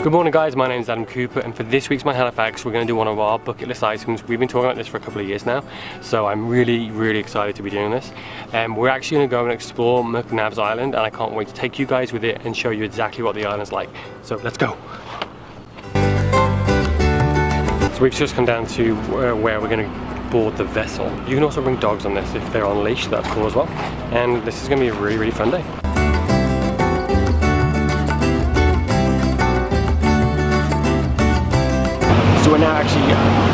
Good morning guys, my name is Adam Cooper, and for this week's My Halifax we're going to do one of our bucket list items. We've been talking about this for a couple of years now, so I'm really excited to be doing this. We're actually going to go and explore McNabs Island, and I can't wait to take you guys with it and show you exactly what the island's like. So let's go! So we've just come down to where we're going to board the vessel. You can also bring dogs on this if they're on leash, that's cool as well. And this is going to be a really fun day. So we're now actually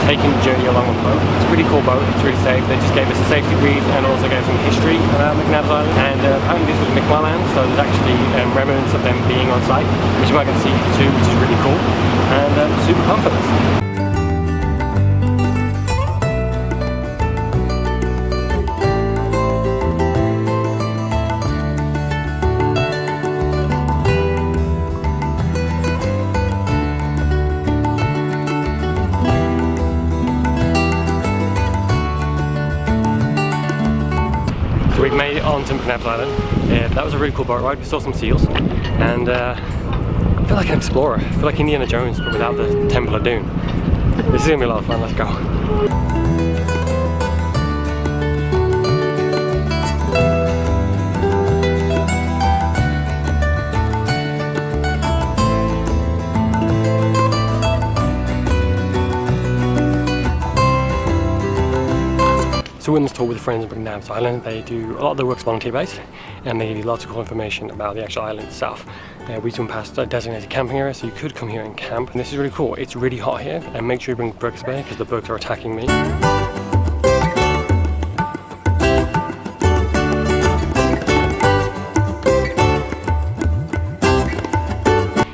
taking the journey along the boat. It's a pretty cool boat, it's really safe. They just gave us a safety brief and also gave some history about McNabs Island. And apparently this was McNabs Island, so there's actually remnants of them being on site, which you might get to see too, which is really cool. And super pumped for this. So we've made it onto McNabs Island. That was a really cool boat ride. We saw some seals, and I feel like an explorer. I feel like Indiana Jones, but without the Temple of Doom. This is gonna be a lot of fun. Let's go. So we're on this tour with Friends of McNabs Island. They do a lot of their work's volunteer based, and they give you lots of cool information about the actual island itself. We swim past a designated camping area, so you could come here and camp. And this is really cool. It's really hot here, and make sure you bring bug spray because the bugs are attacking me.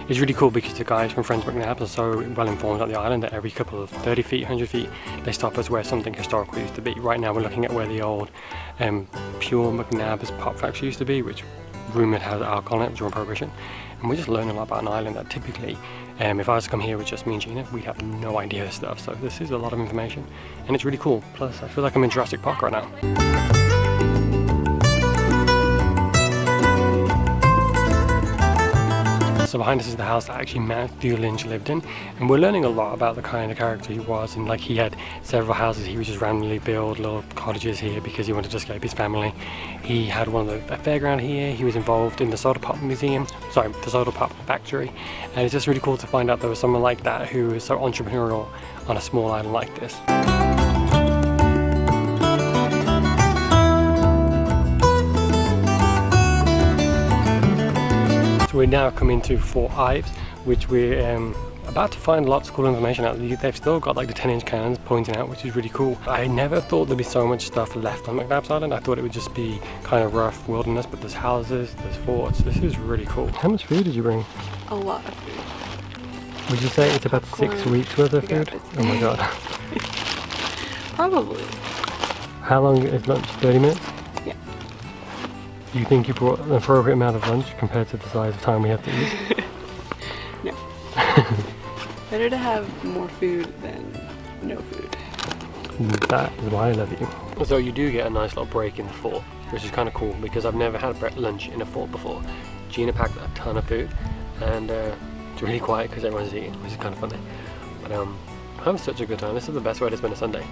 It's really cool because the guys from Friends of McNabs are so well informed about the island that every couple of 30 feet, 100 feet, they stop us where something historical used to be. Right now we're looking at where the old pure McNabs pop factory used to be, which rumoured had alcohol in it during Prohibition. And we're just learning a lot about an island that typically, if I was to come here with just me and Gina, we'd have no idea this stuff. So this is a lot of information, and it's really cool. Plus I feel like I'm in Jurassic Park right now. So behind us is the house that actually Matthew Lynch lived in, and we're learning a lot about the kind of character he was. And like, he had several houses he would just randomly build little cottages here because he wanted to escape his family. He had one of the fairground here. He was involved in the soda pop museum, the soda pop factory, and it's just really cool to find out there was someone like that who was so entrepreneurial on a small island like this. So we're now coming to Fort Ives, which we're about to find lots of cool information out. They've still got like the 10-inch cannons pointing out, which is really cool. I never thought there'd be so much stuff left on McNabs Island. I thought it would just be kind of rough wilderness, but there's houses, there's forts. This is really cool. How much food did you bring? A lot of food. Would you say it's about 6 weeks worth of food? Oh my god. Probably. How long is lunch? 30 minutes? Yeah. Do you think you brought an appropriate amount of lunch compared to the size of time we have to eat? No. Better to have more food than no food. That is why I love you. So you do get a nice little break in the fort, which is kind of cool because I've never had lunch in a fort before. Gina packed a ton of food, and it's really quiet because everyone's eating, which is kind of funny. But I'm having such a good time. This is the best way to spend a Sunday.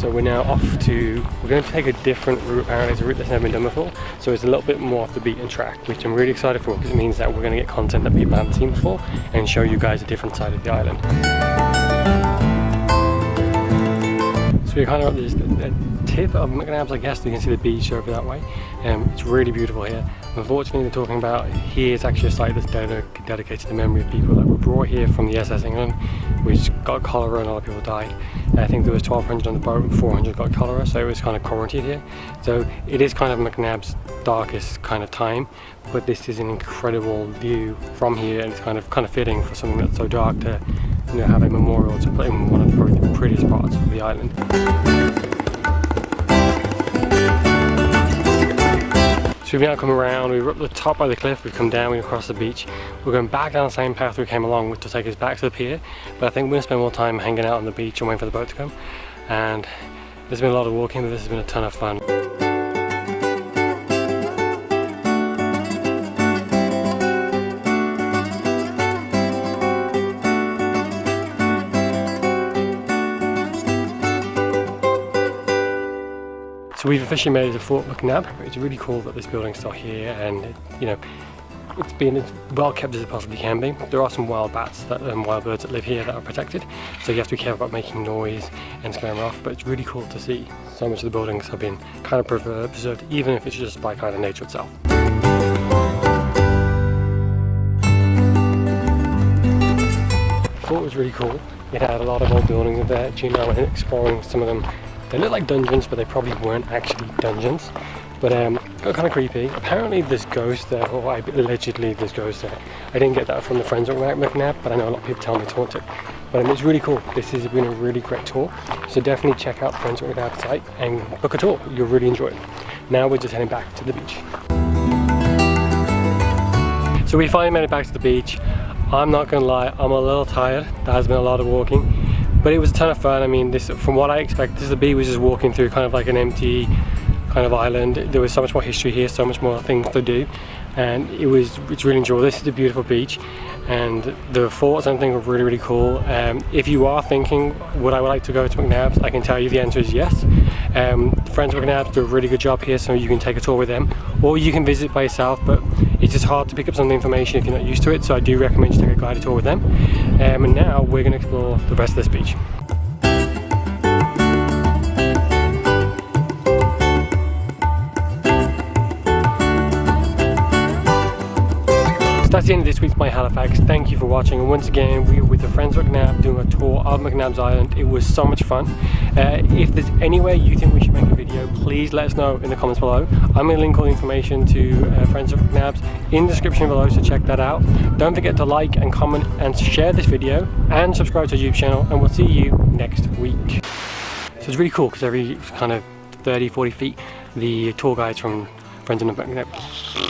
So we're now off to, we're going to take a different route. Apparently it's a route that's never been done before, so it's a little bit more off the beaten track, which I'm really excited for because it means that we're going to get content that people haven't seen before and show you guys a different side of the island. So we're kind of at this tip of McNabs, I guess. You can see the beach over that way. It's really beautiful here. Unfortunately, they're talking about here is actually a site that's dedicated to the memory of people that were brought here from the SS England, which got cholera and a lot of people died. I think there was 1,200 on the boat and 400 got cholera, so it was kind of quarantined here. So it is kind of McNabs' darkest kind of time, but this is an incredible view from here, and it's kind of fitting for something that's so dark to, you know, have a memorial to put in one of the prettiest parts of the island. So we've now come around, we were up the top by the cliff, we've come down, we've crossed the beach. We're going back down the same path we came along, which will take us back to the pier. But I think we're going to spend more time hanging out on the beach and waiting for the boat to come. And there's been a lot of walking, but this has been a ton of fun. So we've officially made it to Fort McNab. It's really cool that this building's still here, and you know, it's been as well kept as it possibly can be. There are some wild bats, wild birds that live here that are protected, so you have to be careful about making noise and scaring them off, but it's really cool to see so much of the buildings have been kind of preserved, even if it's just by kind of nature itself. Fort was really cool. It had a lot of old buildings in there. Gina and I went exploring some of them. They look like dungeons, but they probably weren't actually dungeons. But got kind of creepy. Apparently there's ghosts there, or allegedly there's ghosts there. I didn't get that from the Friends of McNabs, but I know a lot of people tell me it's haunted. But it's really cool. This has been a really great tour. So definitely check out the Friends of McNabs site and book a tour. You'll really enjoy it. Now we're just heading back to the beach. So we finally made it back to the beach. I'm not gonna lie, I'm a little tired. There has been a lot of walking, but it was a ton of fun. I mean, this, from what I expected, the beach was just walking through kind of like an empty kind of island. There was so much more history here, so much more things to do, and it's really enjoyable. This is a beautiful beach, and the forts and everything are really, really cool. If you are thinking, would I like to go to McNabs, I can tell you the answer is yes. Friends of McNabs do a really good job here, so you can take a tour with them, or you can visit by yourself, but it's just hard to pick up some of the information if you're not used to it, so I do recommend you take a guided tour with them. And now we're going to explore the rest of this beach. So that's the end of this week's My Halifax. Thank you for watching, and once again we were with the Friends of McNabs doing a tour of McNabs Island. It was so much fun. If there's anywhere you think we should make a video, please let us know in the comments below. I'm going to link all the information to Friends of McNabs in the description below, so check that out. Don't forget to like and comment and share this video and subscribe to our YouTube channel, and we'll see you next week. So it's really cool because every kind of 30-40 feet the tour guides from Friends of McNabs